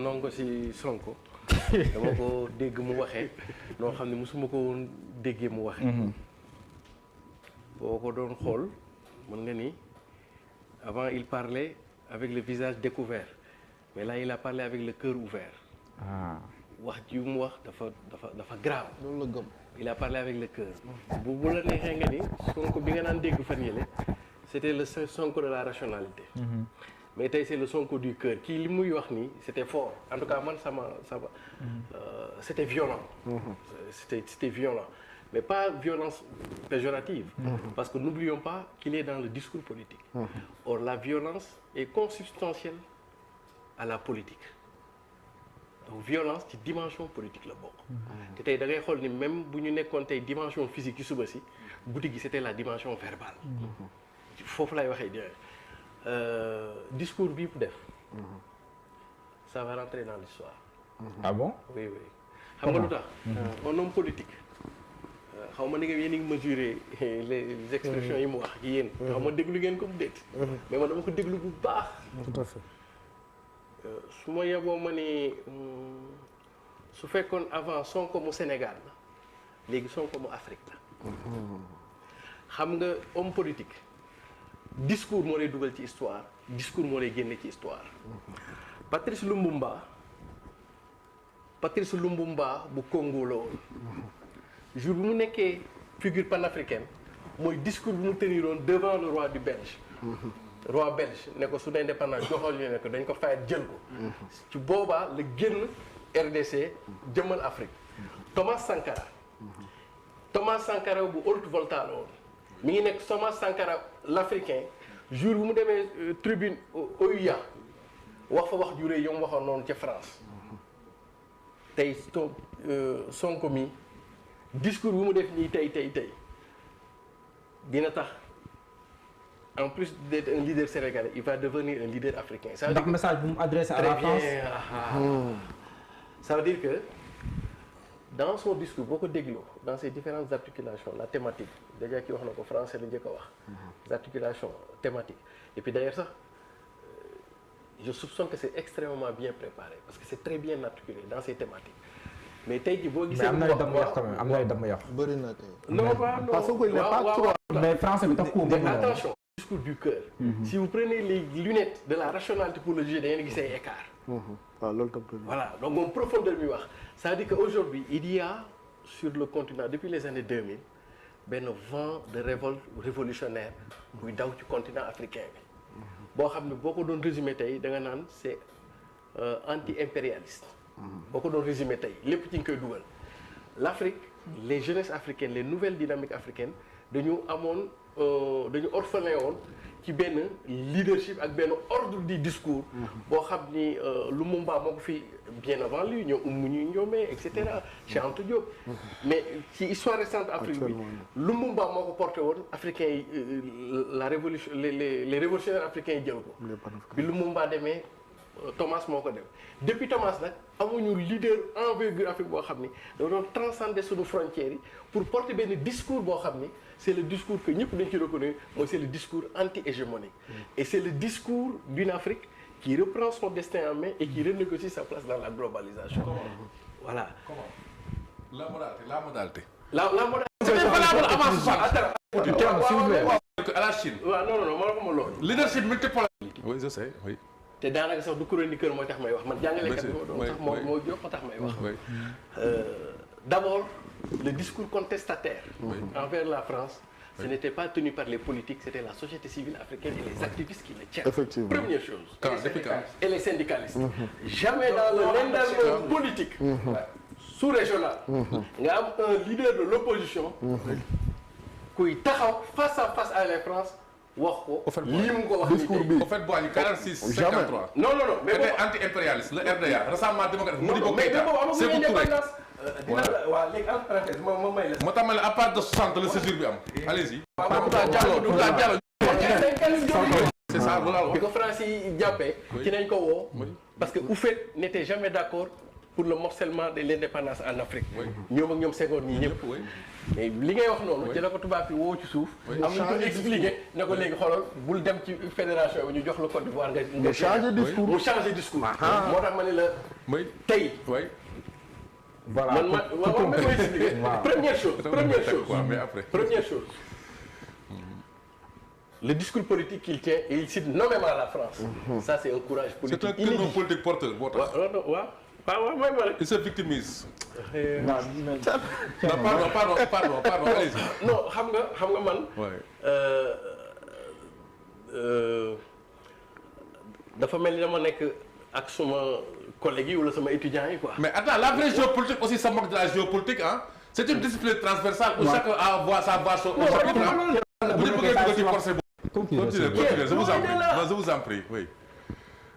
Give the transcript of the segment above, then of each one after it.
ndongo si Sonko dama ko dégg mu waxee noo xam ne mosuma ko woon déggee mu waxee. boo ko doon xool mën nga ni avant il parlait avec le visage découvert mais là il a parlé avec le cœur ouvert. wax ji mu wax dafa grave. loolu la gëm. il a parlé avec le cœur. bu la neexee nga ni Sonko bi nga naan dégg fan yële c'était le Sonko de la rationalité. mais tey c'est le Sonko du cœur kii li muy wax nii c'était fort en tout cas man sama c'était violent. c'était violent mais pas violence péjorative. parce que n'oublions pas qu'il est dans le discours politique. Or la violence est consubstantielle à la politique. donc violence ci dimension politique la bokk. te tey da ngay xool ni même bu ñu nekkoon tey dimension physique ci suba si guddi gi c'était la dimension verbale. foofu lay waxee discours bi mu def. ça va rentrer dans l'histoire. ah bon. oui xam nga lu tax. un homme politique. xaw ma ni nga yéen a ngi mesurer les expressions yi mu wax ci yéen. xaw ma déglu ngeen ko mu déet. mais man dama ko déglu bu baax. tout à fait. su ma yeboo ma ni su fekkoon avant Sonko mu Sénégal la léegi Sonko mu Afrique la. xam nga homme politique discours moo lay dugal ci histoire discours moo lay génne ci histoire. Patrice Lumumba bu Congo la woon. jour bi mu nekkee figure panafricaine mooy discours bi mu teniroon devant le roi du Belge. roi belge ne ko su indépendance joxoon ñu ne ko dañ ko fayat jël ko. ci boobaa la génn RDC jëmal Afrique. Thomas Sankara bu Haute-Volta la woon mi ngi nekk Thomas Sankara l'Africain jour bi mu demee tribune OUA wax fa wax ju rëy yom waxoon noonu ca France. tey Sonko mi discours bi mu def nii tey dina tax. En plus d'être un leader sénégalais, il va devenir un leader africain. Ça veut dire message bu mu adressé à la France. Ça veut dire que dans son discours boo ko dégloo dans ses différentes articulations la thématique déjà ki wax na ko français la njëkk a wax. les articulations thématiques et puis d'ailleurs sax je soupçonne que c'est extrêmement bien préparé parce que c'est très bien articulé dans ces thématiques mais tey jii boo gisee. mais am na ay damm yàq quand même am na ay damm yàq. bëri na tey. non pas non parce que il n'est pas trop. mais français bi tax ko mais attention. Discours du cœur. Si vous prenez les lunettes de la rationalité pour le juger da ngeen gis ay écart. waaw loolu tam. voilà donc moom profondeur bi wax c'est-à-dire que aujourd'hui il y a sur le continent depuis les années 2000 benn vent de révolte révolutionnaire buy daw ci continent africain bi. boo xam ne boo ko doon résumé tey da nga naan c'est anti-impérialiste. boo ko doon résumé tey lépp ci nga koy dugal. l'Afrique les jeunesses africaines les nouvelles dynamiques africaines dañu orphelin woon ci benn leadership ak benn ordre du discours boo xam ni Lumumba moo ko fi bien avant lui ñoo ñu Ndiomé et cetera Cheikh Anta Diop mais ci histoire récente Afrique bi Lumumba moo ko porté woon africains yi la révolution les révolutionnaires africains yi jël ko bi Lumumba demee Thomas moo ko def depuis Thomas nag amuñu leader envergure Afrique boo xam ni da doon transcender suñu frontières yi pour porter benn discours boo xam ni c'est le discours que ñëpp dañ ci reconnaître mooy c'est le discours anti-hégémonique et c'est le discours d'une Afrique qui reprend son destin en main et qui renégocie sa place dans la globalisation. Voilà. La modalité. La modalité. C'est valable avant ça. À la Chine. waaw non ma waxuma loolu. Leadership multipolaire. Oui, je sais, oui. te daanaka sax du chroniqueur mooy tax may wax man jàngalekat bi moo tax moo jox tax may wax. D'abord le discours contestataire envers la France ce n'était pas tenu par les politiques c'était la société civile africaine et les activistes qui le tiennent. Effectivement. Première chose. Et les syndicalistes. Jamais dans le l'environnement politique sous-régional nga am un leader de l'opposition kuy taxaw face à face à la France wax ko lii mu ko wax discours bi au fait Boigny 46 53 non mais c'était anti-impérialiste le RDA Rassemblement démocratique Modibo Keïta Sékou Touré dina la waaw léegi en parenthèse ma may la moo tax ma ne à part de 60 le séjour bi am allez-y c'est ça voilà bi ko France yi jàppee ci nañ ko woo parce que Houphouët n'était jamais d'accord pour le morcellement de l'indépendance en Afrique. ñoom ak ñoom Senghor ñii ñëpp. mais li ngay wax noonu. ci la ko tubaab bi woo ci suuf. am na ñu ko expliqué ne ko léegi xoolal bul dem ci fédération bi ñu jox la Côte d'Ivoire nga changer discours mu changer discours. moo tax ma ne la. tey. voilà man ma waaw ma koy expliqué. première chose première chose. Le discours politique qu'il tient et il cite nommément la France. Ça c'est un courage politique inédit. C'est un créneau politique porteur boo tax. waaw mooy ma rek. il se victimise. non pardon allez-y. non xam nga man. dafa mel ni dama nekk ak suma collègues yi wala sama étudiants yi quoi. mais attends la vraie géopolitique aussi ça manque de la géopolitique hein. C'est une discipline transversale où chacun a sa voix au chapitre. Bu ñu bëggee dugg ci forcé boobu. Continuez, je vous en prie, oui.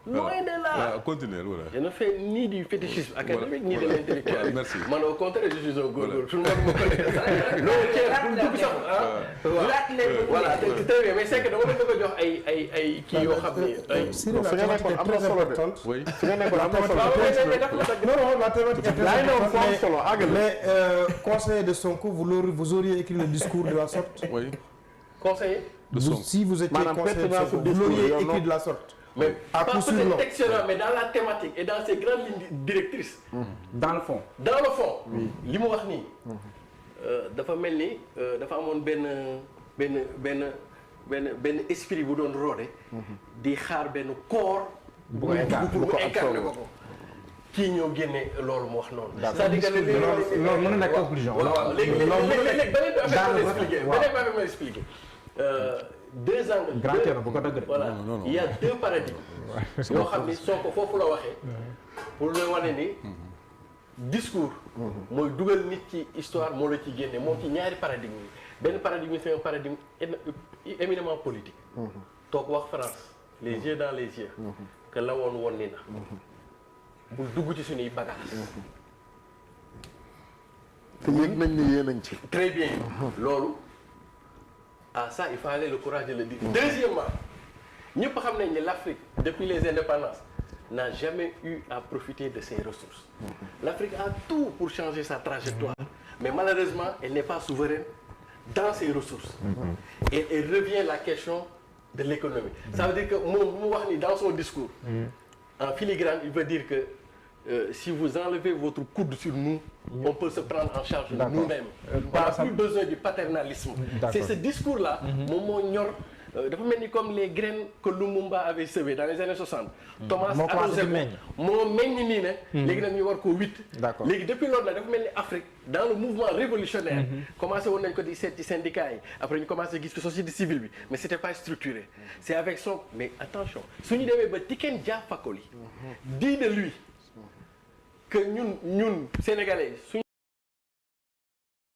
Loin de là. Continuez, voilà. Je ne fais ni du fétichisme académique ni de l'intellectuel. Merci. Man, au contraire, je suis un góorgóorlu. Tout le monde me connaît ça. Non, voilà, très bien. Mais c'est que dama la bëgg a jox ay kii yoo xam ne. Fi nga nekkoon am na solo de. Oui. Fi nga nekkoon am na solo. Non, la thématique est très importante. Mais conseiller de Sonko, vous auriez écrit le discours de la sorte. Oui. Conseiller. Si vous étiez conseiller de Sonko, vous l'auriez écrit de la sorte. Mais pas peut-être textuellement, mais dans la thématique et dans ses grandes lignes directrices. Dans le fond. Dans le fond. li mu wax nii. dafa mel ni dafa amoon benn esprit bu doon roode. di xaar benn corps. bu ko incarné ko. kii ñoo génne loolu mu wax noonu. c'est-à-dire que loolu mën na nekk conclusion. waaw léegi beneen affaire ma expliqué. deux angles. grand terme bu ko dëgg voilà il y a deux paradigmes. yoo xam ni soo ko foofu la waxee. pour le wane ni. discours. mooy dugal nit ci histoire moo la ci génne moom ci ñaari paradigme yi benn paradigme c'est un paradigme éminemment politique. toog wax France les yeux dans les yeux. que la woon ni na. bul dugg ci suñuy bagages. te yëg nañ ni yéen nañ ci. très bien loolu. Ah ça il fallait le courage de le dire. Deuxièmement ñëpp xam nañ ne l'Afrique depuis les indépendances n'a jamais eu à profiter de ses ressources. L'Afrique a tout pour changer sa trajectoire mais malheureusement elle n'est pas souveraine dans ses ressources. Et revient la question de l'économie. Ça veut dire que moom bu mu wax ni dans son discours en filigrane il veut dire que si vous enlevez votre coude sur nous, on peut se prendre en charge nous-mêmes. On n'a plus besoin du paternalisme. C'est ce discours-là, moom moo ñor dafa mel ni comme les graines que Lumumba avait semées dans les années 60. Thomas arrosé moo meññ nii ne. léegi nag ñu war koo witt. léegi depuis loolu nag dafa mel ni Afrique dans le mouvement révolutionnaire. commencé woon nañ ko di seet ci syndicats yi après ñu commencé gis fi société civile bi mais c'était pas structuré. C'est avec son mais attention su ñu demee ba Tiken Jah Fakoly dit de lui. que ñun Sénégalais